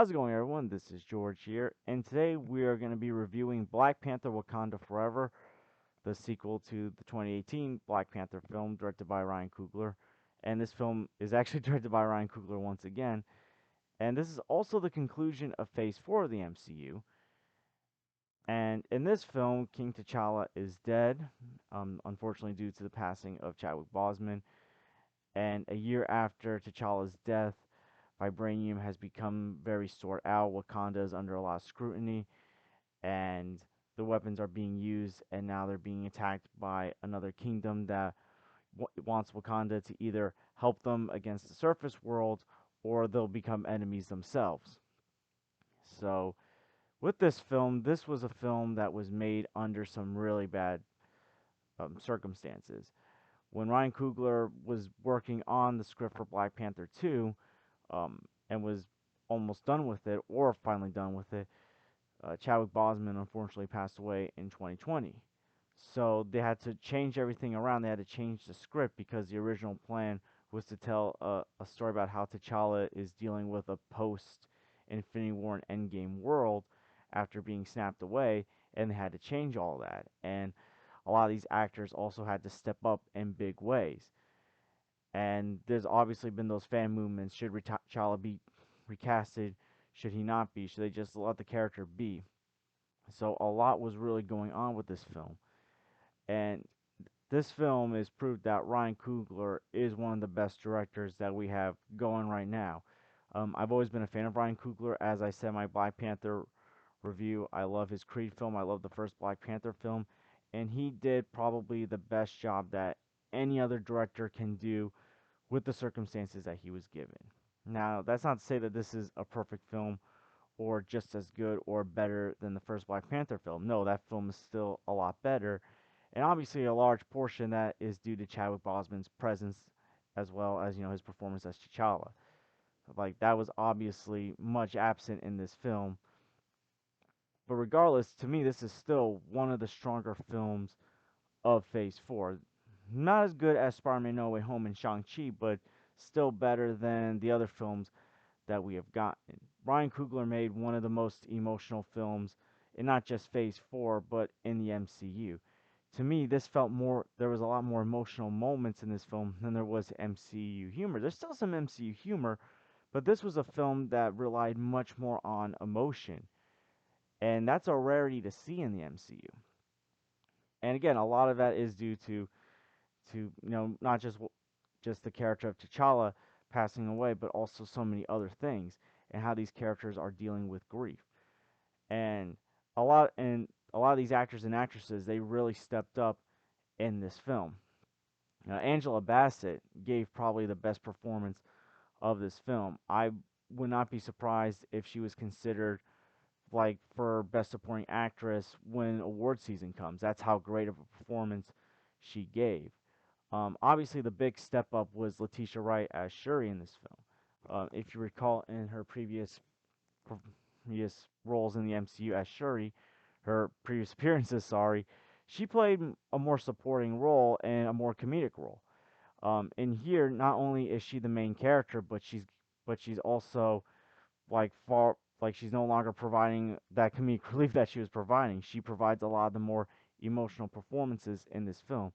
How's it going, everyone? This is George here, and today we are going to be reviewing Black Panther Wakanda Forever, the sequel to the 2018 Black Panther film directed by Ryan Coogler. And this film is actually directed by Ryan Coogler once again. And this is also the conclusion of Phase 4 of the MCU. And in this film, King T'Challa is dead, unfortunately, due to the passing of Chadwick Boseman. And a year after T'Challa's death, vibranium has become very stored out. Wakanda is under a lot of scrutiny, and the weapons are being used, and now they're being attacked by another kingdom that wants Wakanda to either help them against the surface world or they'll become enemies themselves. So, with this film, this was a film that was made under some really bad circumstances. When Ryan Coogler was working on the script for Black Panther 2, and was almost done with it, or finally done with it, Chadwick Boseman unfortunately passed away in 2020. So they had to change everything around. They had to change the script because the original plan was to tell a story about how T'Challa is dealing with a post Infinity War and Endgame world after being snapped away, and they had to change all that. And a lot of these actors also had to step up in big ways. And there's obviously been those fan movements. Should T'Challa be recasted? Should he not be? Should they just let the character be? So a lot was really going on with this film. And this film is proof that Ryan Coogler is one of the best directors that we have going right now. I've always been a fan of Ryan Coogler. As I said, my Black Panther review, I love his Creed film. I love the first Black Panther film. And he did probably the best job that any other director can do with the circumstances that he was given. Now, that's not to say that this is a perfect film or just as good or better than the first Black Panther film. No, that film is still a lot better. And obviously, a large portion of that is due to Chadwick Boseman's presence as well as, his performance as T'Challa. Like, that was obviously much absent in this film. But regardless, to me, this is still one of the stronger films of Phase 4. Not as good as Spider-Man No Way Home and Shang-Chi, but still better than the other films that we have gotten. Ryan Coogler made one of the most emotional films in not just Phase 4, but in the MCU. To me, this felt more, there was a lot more emotional moments in this film than there was MCU humor. There's still some MCU humor, but this was a film that relied much more on emotion. And that's a rarity to see in the MCU. And again, a lot of that is due to not just the character of T'Challa passing away, but also so many other things and how these characters are dealing with grief. And a lot of these actors and actresses, they really stepped up in this film. Now, Angela Bassett gave probably the best performance of this film. I would not be surprised if she was considered like for best supporting actress when award season comes. That's how great of a performance she gave. Obviously, the big step up was Letitia Wright as Shuri in this film. If you recall, in her previous roles in the MCU as Shuri, her previous appearances, sorry, she played a more supporting role and a more comedic role. In here, not only is she the main character, but she's also she's no longer providing that comedic relief that she was providing. She provides a lot of the more emotional performances in this film,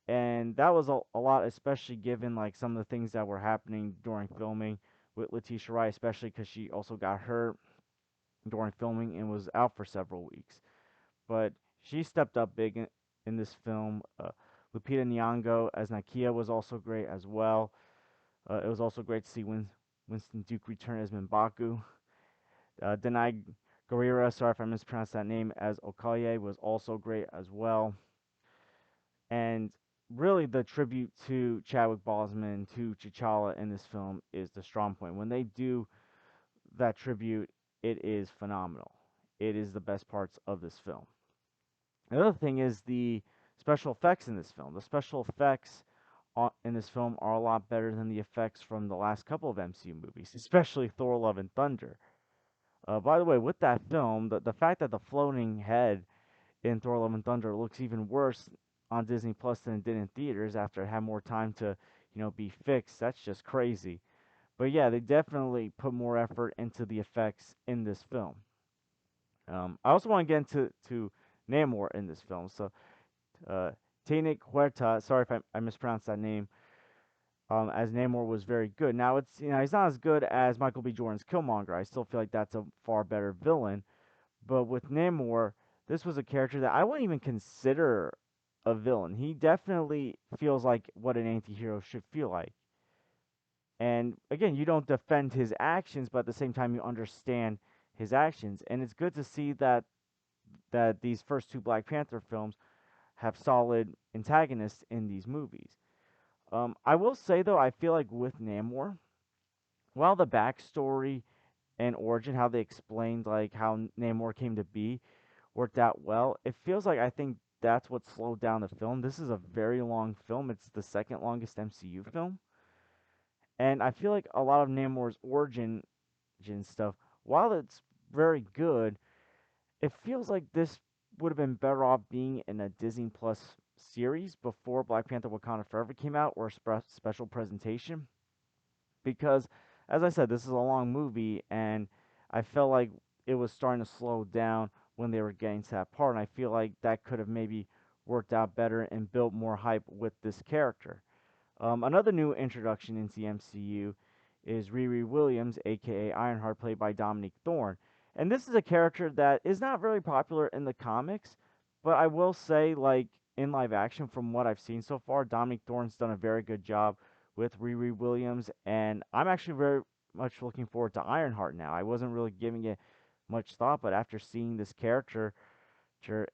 and that was a lot, especially given like some of the things that were happening during filming with Letitia Wright, especially because she also got hurt during filming and was out for several weeks. But she stepped up big in this film. Lupita Nyong'o as Nakia was also great as well. It was also great to see Winston Duke return as M'Baku. Denai Guerrera, sorry if I mispronounced that name, as Okoye was also great as well. And really, the tribute to Chadwick Boseman, to T'Challa in this film is the strong point. When they do that tribute, it is phenomenal. It is the best parts of this film. Another thing is the special effects in this film. The special effects in this film are a lot better than the effects from the last couple of MCU movies, especially Thor: Love and Thunder. By the way, with that film, the fact that the floating head in Thor: Love and Thunder looks even worse on Disney Plus than it did in theaters after it had more time to, be fixed. That's just crazy. But yeah, they definitely put more effort into the effects in this film. I also want to get into Namor in this film. So, uh, Tenoch Huerta, sorry if I mispronounced that name, as Namor was very good. Now, it's, he's not as good as Michael B. Jordan's Killmonger. I still feel like that's a far better villain. But with Namor, this was a character that I wouldn't even consider a villain. He definitely feels like what an anti-hero should feel like. And again, you don't defend his actions, but at the same time you understand his actions. And it's good to see that these first two Black Panther films have solid antagonists in these movies. I will say though, I feel like with Namor, while the backstory and origin, how they explained like how Namor came to be, worked out well, it feels like I think that's what slowed down the film. This is a very long film. It's the second longest MCU film, and I feel like a lot of Namor's origin stuff, while it's very good, it feels like this would have been better off being in a Disney Plus series before Black Panther Wakanda Forever came out, or a special presentation. Because, as I said, this is a long movie, and I felt like it was starting to slow down when they were getting to that part, and I feel like that could have maybe worked out better and built more hype with this character. Another new introduction into the MCU is Riri Williams, aka Ironheart, played by Dominique Thorne. And this is a character that is not very popular in the comics, but I will say, like, in live action, from what I've seen so far, Dominique Thorne's done a very good job with Riri Williams, and I'm actually very much looking forward to Ironheart now. I wasn't really giving it much thought, but after seeing this character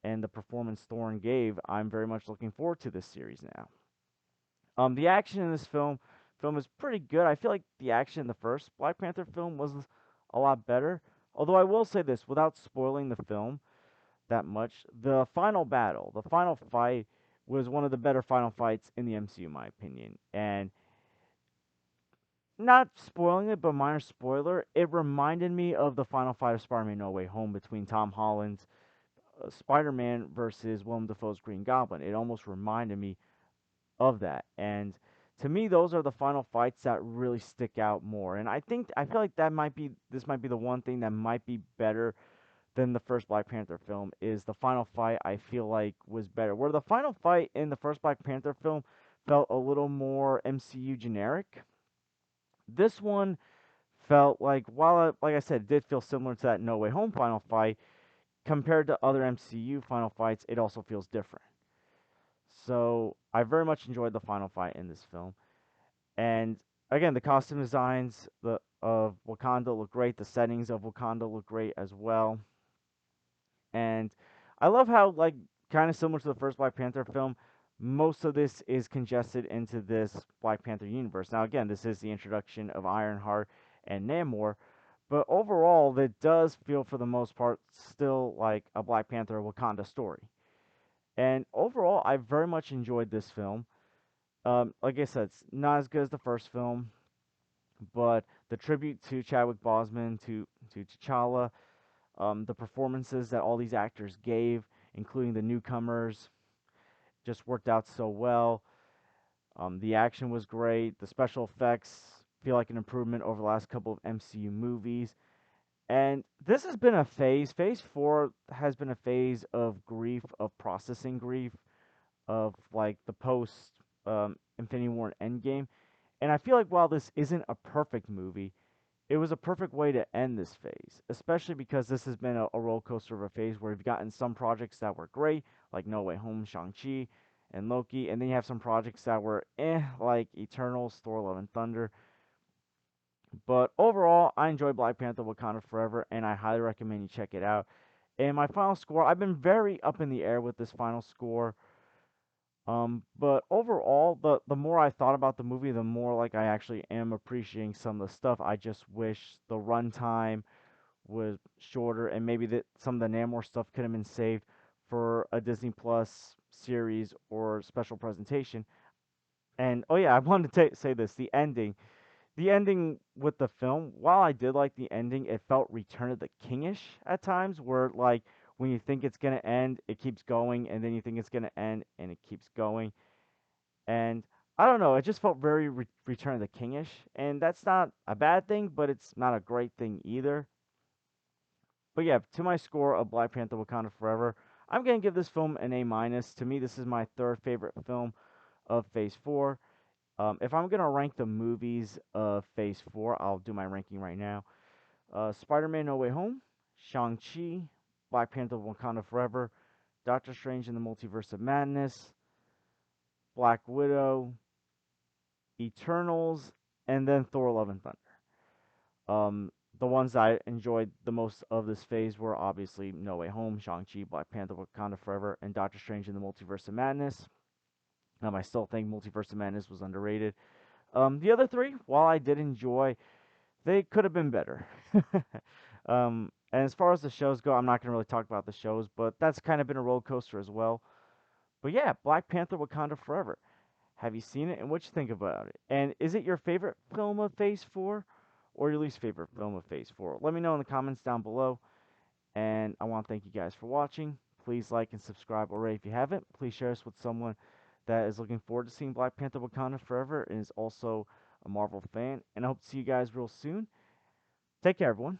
and the performance Thorne gave, I'm very much looking forward to this series now. The action in this film is pretty good. I feel like the action in the first Black Panther film was a lot better. Although I will say this, without spoiling the film that much, the final battle, the final fight, was one of the better final fights in the MCU, in my opinion. And not spoiling it, but minor spoiler, it reminded me of the final fight of Spider-Man No Way Home between Tom Holland's Spider-Man versus Willem Dafoe's Green Goblin. It almost reminded me of that. And to me, those are the final fights that really stick out more. And I feel like this might be the one thing that might be better than the first Black Panther film, is the final fight. I feel like was better. Where the final fight in the first Black Panther film felt a little more MCU generic, this one felt like, while like I said, it did feel similar to that No Way Home final fight, compared to other MCU final fights, it also feels different. So I very much enjoyed the final fight in this film. And again, the costume designs of Wakanda look great. The settings of Wakanda look great as well. And I love how, like, kind of similar to the first Black Panther film, most of this is congested into this Black Panther universe. Now, again, this is the introduction of Ironheart and Namor, but overall, it does feel, for the most part, still like a Black Panther Wakanda story. And overall, I very much enjoyed this film. Like I said, it's not as good as the first film, but the tribute to Chadwick Boseman, to T'Challa, the performances that all these actors gave, including the newcomers, just worked out so well. The action was great. The special effects feel like an improvement over the last couple of MCU movies. And this has been a phase. Phase 4 has been a phase of grief, of processing grief, of like the post Infinity War and Endgame. And I feel like while this isn't a perfect movie, it was a perfect way to end this phase, especially because this has been a roller coaster of a phase where we've gotten some projects that were great, like No Way Home, Shang-Chi, and Loki, and then you have some projects that were like Eternals, Thor, Love and Thunder. But overall, I enjoyed Black Panther Wakanda Forever, and I highly recommend you check it out. And my final score, I've been very up in the air with this final score. But overall, the more I thought about the movie, the more like I actually am appreciating some of the stuff. I just wish the runtime was shorter, and maybe that some of the Namor stuff could have been saved for a Disney Plus series or special presentation. And oh yeah, I wanted to say this: the ending with the film. While I did like the ending, it felt Return of the Kingish at times, where like when you think it's gonna end, it keeps going, and then you think it's gonna end, and it keeps going. And I don't know. It just felt very Return of the Kingish, and that's not a bad thing, but it's not a great thing either. But yeah, to my score of Black Panther: Wakanda Forever, I'm gonna give this film an A minus. To me, this is my third favorite film of Phase Four. If I'm gonna rank the movies of Phase Four, I'll do my ranking right now. Spider-Man: No Way Home, Shang-Chi, Black Panther: Wakanda Forever, Doctor Strange in the Multiverse of Madness, Black Widow, Eternals, and then Thor: Love and Thunder. Um, the ones I enjoyed the most of this phase were obviously No Way Home, Shang-Chi, Black Panther: Wakanda Forever, and Doctor Strange in the Multiverse of Madness. I still think Multiverse of Madness was underrated. The other three, while I did enjoy, they could have been better. And as far as the shows go, I'm not going to really talk about the shows, but that's kind of been a roller coaster as well. But yeah, Black Panther: Wakanda Forever. Have you seen it, and what you think about it? And is it your favorite film of Phase 4 or your least favorite film of Phase 4? Let me know in the comments down below. And I want to thank you guys for watching. Please like and subscribe already if you haven't. Please share us with someone that is looking forward to seeing Black Panther: Wakanda Forever and is also a Marvel fan. And I hope to see you guys real soon. Take care, everyone.